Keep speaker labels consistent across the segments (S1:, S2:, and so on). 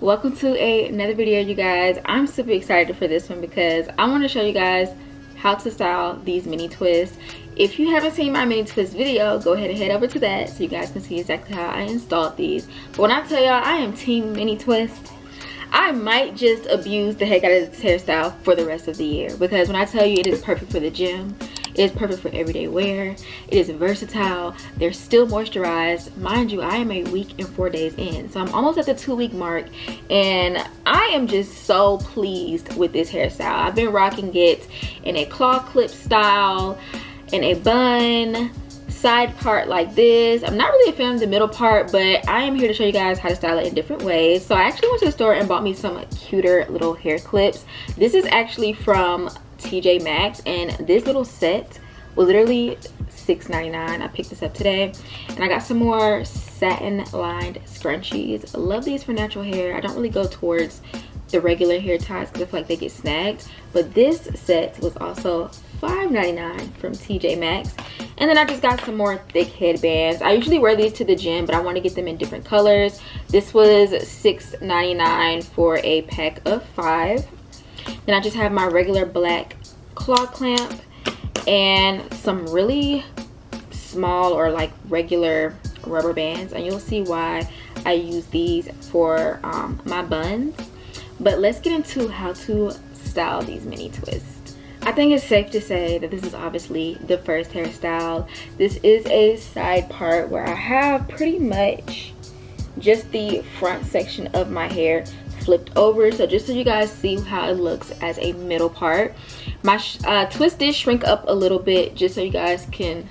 S1: Welcome to another video, you guys. I'm super excited for this one because I want to show you guys how to style these mini twists. If you haven't seen my mini twist video, go ahead and head over to that so you guys can see exactly how I installed these. But when I tell y'all I am team mini twist, I might just abuse the heck out of this hairstyle for the rest of the year, because when I tell you it is perfect for the gym, it is perfect for everyday wear, it is versatile, they're still moisturized. Mind you, I am a week and 4 days in, so I'm almost at the 2-week mark, and I am just so pleased with this hairstyle. I've been rocking it in a claw clip style, in a bun, side part like this. I'm not really a fan of the middle part, but I am here to show you guys how to style it in different ways. So I actually went to the store and bought me some cuter little hair clips. This is actually from TJ Maxx, and this little set was literally $6.99. I picked this up today, and I got some more satin lined scrunchies. I love these for natural hair. I don't really go towards the regular hair ties because I feel like they get snagged, but this set was also $5.99 from TJ Maxx. And then I just got some more thick headbands. I usually wear these to the gym, but I want to get them in different colors. This was $6.99 for a pack of 5. Then I just have my regular black claw clamp and some really small or like regular rubber bands, and you'll see why I use these for my buns. But let's get into how to style these mini twists. I think it's safe to say that this is obviously the first hairstyle. This is a side part where I have pretty much just the front section of my hair flipped over, so just so you guys see how it looks as a middle part. My twist did shrink up a little bit just so you guys can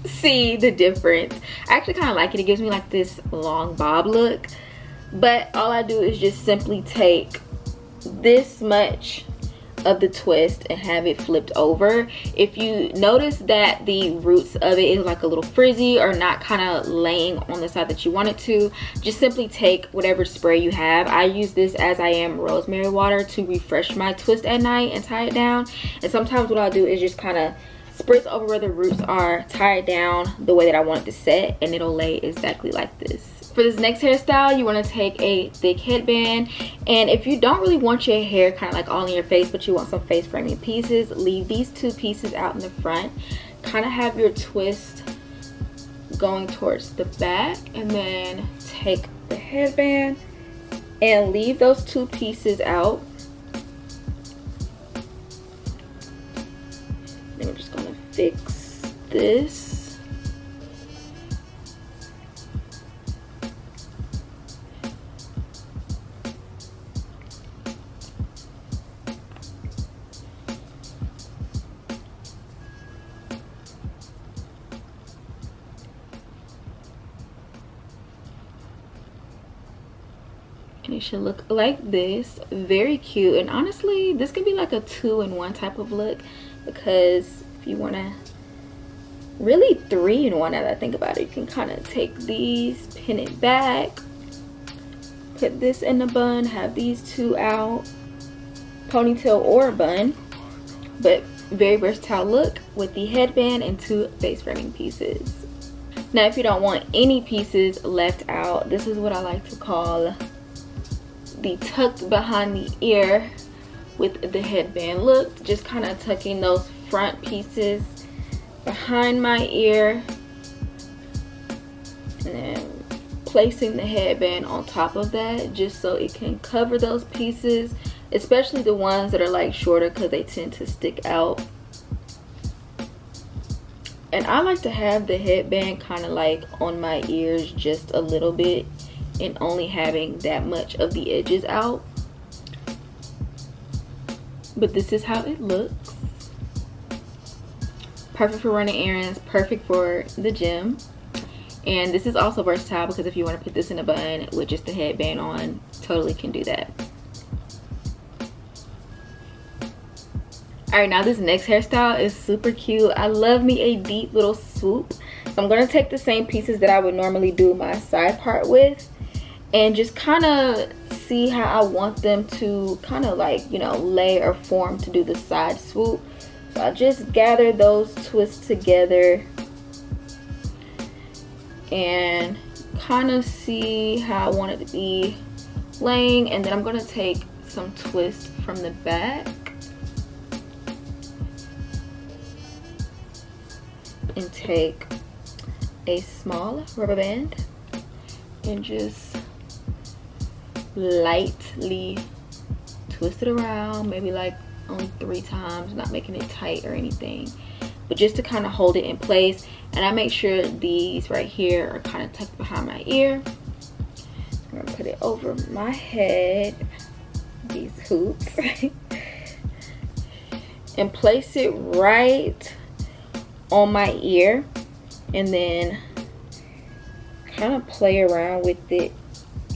S1: see the difference. I actually kind of like it. It gives me like this long bob look, but all I do is just simply take this much of the twist and have it flipped over. If you notice that the roots of it is like a little frizzy or not kind of laying on the side that you want it to, just simply take whatever spray you have. I use this as I am rosemary water to refresh my twist at night and tie it down. And sometimes what I'll do is just kind of spritz over where the roots are, tie it down the way that I want it to set, and it'll lay exactly like this. For this next hairstyle, you want to take a thick headband, and if you don't really want your hair kind of like all in your face, but you want some face framing pieces, leave these 2 pieces out in the front. Kind of have your twist going towards the back, and then take the headband and leave those 2 pieces out. Then we're just going to fix this. And it should look like this. Very cute, and honestly this can be like a 2-in-1 type of look, because if you want to really 3-in-1, now that I think about it, you can kind of take these, pin it back, put this in the bun, have these 2 out, ponytail or bun. But very versatile look with the headband and 2 face framing pieces. Now if you don't want any pieces left out, this is what I like to call the tucked behind the ear with the headband look. Just kind of tucking those front pieces behind my ear and then placing the headband on top of that, just so it can cover those pieces, especially the ones that are like shorter, because they tend to stick out. And I like to have the headband kind of like on my ears just a little bit, and only having that much of the edges out. But this is how it looks. Perfect for running errands, perfect for the gym. And this is also versatile, because if you want to put this in a bun with just the headband on, totally can do that. Alright, now this next hairstyle is super cute. I love me a deep little swoop. So I'm going to take the same pieces that I would normally do my side part with, and just kind of see how I want them to kind of like, you know, lay or form to do the side swoop. So I just gather those twists together and kind of see how I want it to be laying, and then I'm gonna take some twist from the back and take a small rubber band and just lightly twist it around, maybe like only 3 times, not making it tight or anything, but just to kind of hold it in place. And I make sure these right here are kind of tucked behind my ear. I'm gonna put it over my head, these hoops, and place it right on my ear, and then kind of play around with it.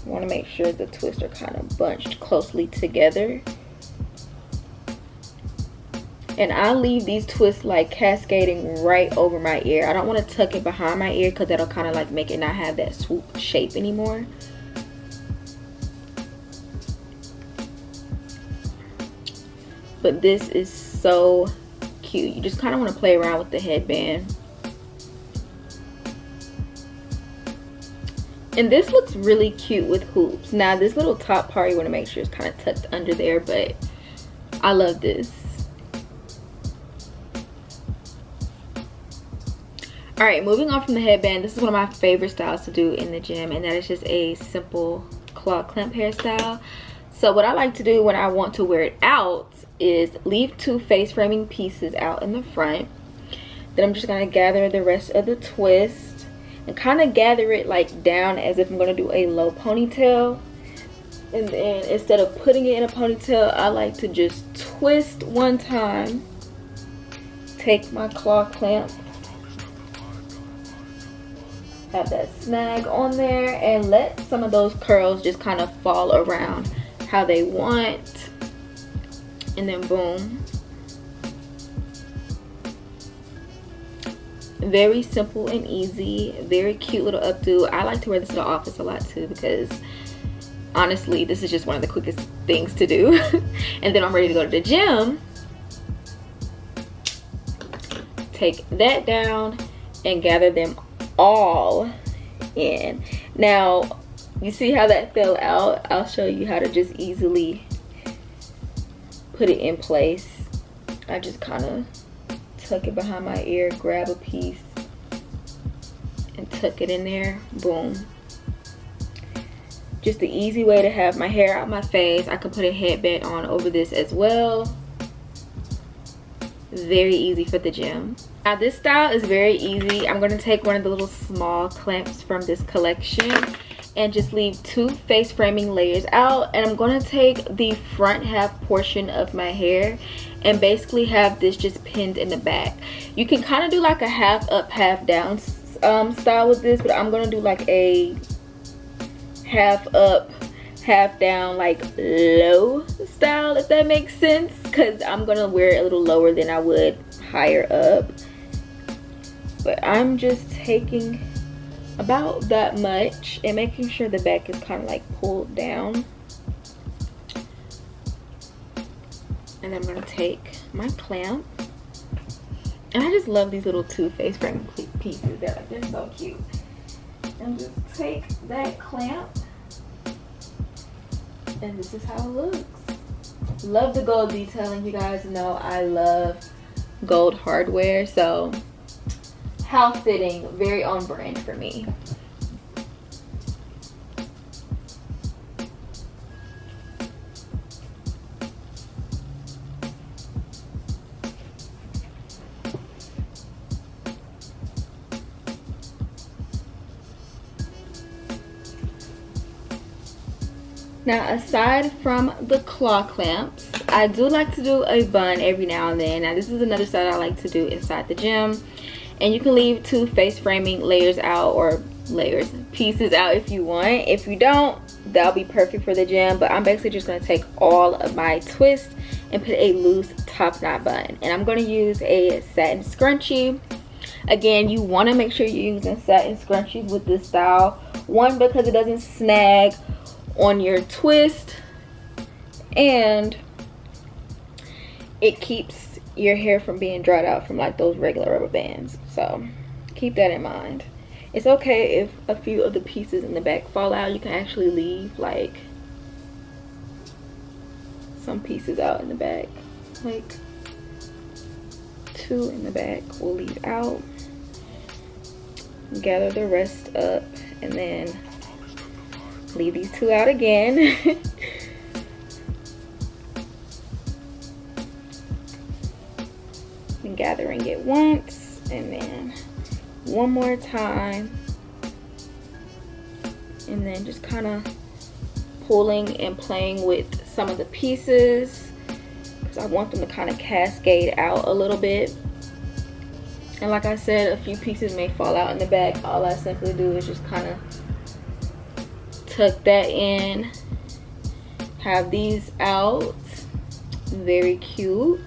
S1: I want to make sure the twists are kind of bunched closely together. And I leave these twists like cascading right over my ear. I don't want to tuck it behind my ear because that'll kind of like make it not have that swoop shape anymore. But this is so cute. You just kind of want to play around with the headband. And this looks really cute with hoops. Now this little top part you want to make sure is kind of tucked under there, but I love this. All right, moving on from the headband, this is one of my favorite styles to do in the gym, and that is just a simple claw clamp hairstyle. So what I like to do when I want to wear it out is leave 2 face framing pieces out in the front. Then I'm just gonna gather the rest of the twist and kind of gather it like down as if I'm gonna do a low ponytail. And then instead of putting it in a ponytail, I like to just twist one time, take my claw clamp, have that snag on there, and let some of those curls just kind of fall around how they want, and then boom. Very simple and easy, very cute little updo. I like to wear this to the office a lot too because honestly this is just one of the quickest things to do. And then I'm ready to go to the gym. Take that down and gather them all in. Now you see how that fell out? I'll show you how to just easily put it in place. I just kind of tuck it behind my ear, grab a piece and tuck it in there. Boom. Just the easy way to have my hair out my face. I could put a headband on over this as well. Very easy for the gym. Now this style is very easy. I'm going to take one of the little small clamps from this collection and just leave 2 face framing layers out, and I'm going to take the front half portion of my hair and basically have this just pinned in the back. You can kind of do like a half up half down style with this, but I'm going to do like a half up half down like low style, if that makes sense, because I'm going to wear it a little lower than I would higher up. But I'm just taking about that much and making sure the back is kind of like pulled down. And I'm going to take my clamp, and I just love these little 2 face frame pieces. They're so cute. And just take that clamp, and this is how it looks. Love the gold detailing. You guys know I love gold hardware, so how fitting, very on brand for me. Now aside from the claw clamps, I do like to do a bun every now and then. Now this is another style I like to do inside the gym. And you can leave 2 face framing layers out, or pieces out if you want. If you don't, that'll be perfect for the gym. But I'm basically just going to take all of my twists and put a loose top knot bun. And I'm going to use a satin scrunchie. Again, you want to make sure you're using satin scrunchies with this style. One, because it doesn't snag on your twist, and it keeps your hair from being dried out from like those regular rubber bands. So keep that in mind. It's okay if a few of the pieces in the back fall out. You can actually leave like some pieces out in the back, like 2 in the back we'll leave out. Gather the rest up and then leave these 2 out again. And gathering it once and then one more time, and then just kind of pulling and playing with some of the pieces because I want them to kind of cascade out a little bit. And like I said, a few pieces may fall out in the back. All I simply do is just kind of tuck that in, have these out. Very cute.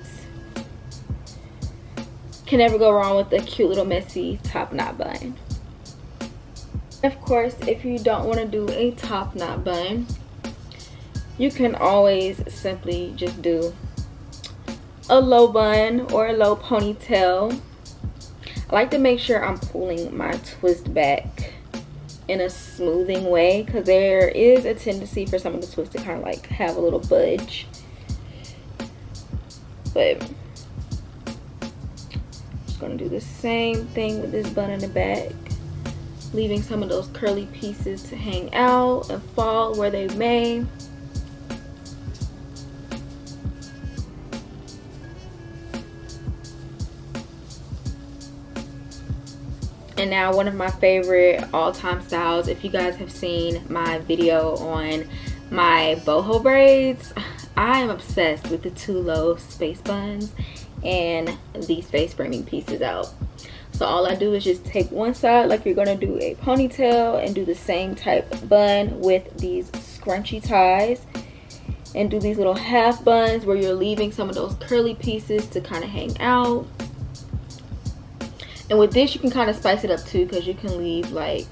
S1: Can never go wrong with a cute little messy top knot bun. Of course, if you don't want to do a top knot bun, you can always simply just do a low bun or a low ponytail. I like to make sure I'm pulling my twist back in a smoothing way because there is a tendency for some of the twists to kind of like have a little budge. But gonna do the same thing with this bun in the back, leaving some of those curly pieces to hang out and fall where they may. And now one of my favorite all-time styles, if you guys have seen my video on my boho braids, I am obsessed with the 2 low space buns and these face framing pieces out. So all I do is just take one side like you're gonna do a ponytail and do the same type of bun with these scrunchy ties, and do these little half buns where you're leaving some of those curly pieces to kind of hang out. And with this you can kind of spice it up too, because you can leave like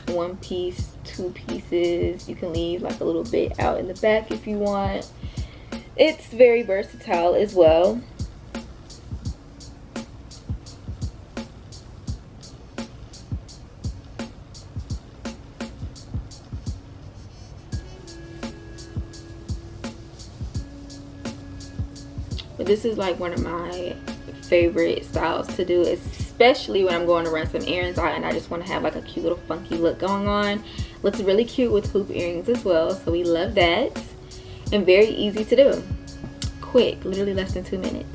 S1: 1 piece, 2 pieces. You can leave like a little bit out in the back if you want. It's very versatile as well. But this is like one of my favorite styles to do, especially when I'm going to run some errands out and I just want to have like a cute little funky look going on. Looks really cute with hoop earrings as well, so we love that. And very easy to do. Quick, literally less than 2 minutes.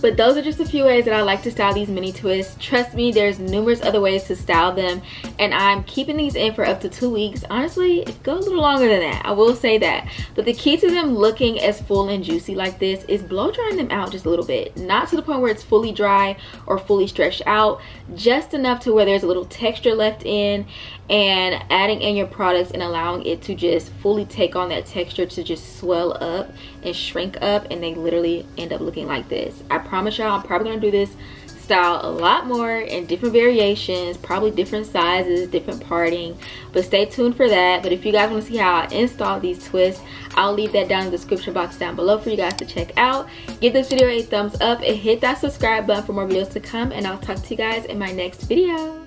S1: But those are just a few ways that I like to style these mini twists. Trust me, there's numerous other ways to style them, and I'm keeping these in for up to 2 weeks. Honestly, it goes a little longer than that, I will say that. But the key to them looking as full and juicy like this is blow drying them out just a little bit. Not to the point where it's fully dry or fully stretched out, just enough to where there's a little texture left in, and adding in your products and allowing it to just fully take on that texture to just swell up and shrink up, and they literally end up looking like this. I promise y'all I'm probably gonna do this style a lot more in different variations, probably different sizes, different parting, but stay tuned for that. But if you guys want to see how I install these twists, I'll leave that down in the description box down below for you guys to check out. Give this video a thumbs up and hit that subscribe button for more videos to come, and I'll talk to you guys in my next video.